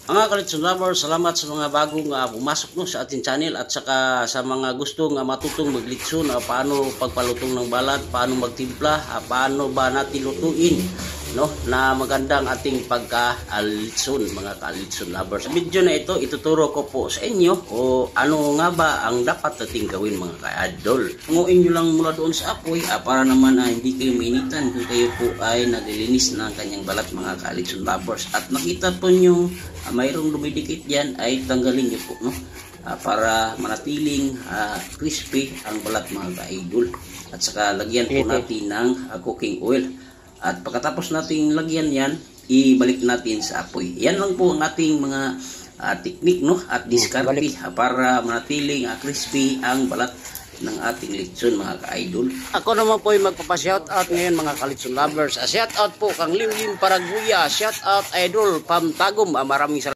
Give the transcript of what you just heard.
Mga Kalitson Lovers, salamat sa mga bagong pumasok no, sa ating channel at saka sa mga gustong matutong maglitson, paano pagpalutong ng balat, paano magtimpla, paano ba natin lutuin no, na magandang ating pagka-litson, mga Kalitson Lovers. Sa video na ito, ituturo ko po sa inyo o ano nga ba ang dapat nating gawin mga ka-idol. Tunguin nyo lang mula doon sa apoy para naman hindi kayo mainitan kung kayo po ay naglilinis ng kanyang balat mga Kalitson Lovers. At nakita po nyo mayroong dumidikit yan ay tanggalin nyo po no, para manatiling crispy ang balat mga ka-idol. At saka lagyan po natin ng cooking oil. At pagkatapos nating lagyan yan, ibalik natin sa apoy. Yan lang po ang ating mga teknik no, at diskarte para manatiling crispy ang balat ng ating litson mga ka-idol. Ako naman po ay magpapa-shoutout ngayon mga Kalitson Lovers. Shoutout po kang Limlim Paraguya, shoutout Idol Pam Tagum. Maraming salamat.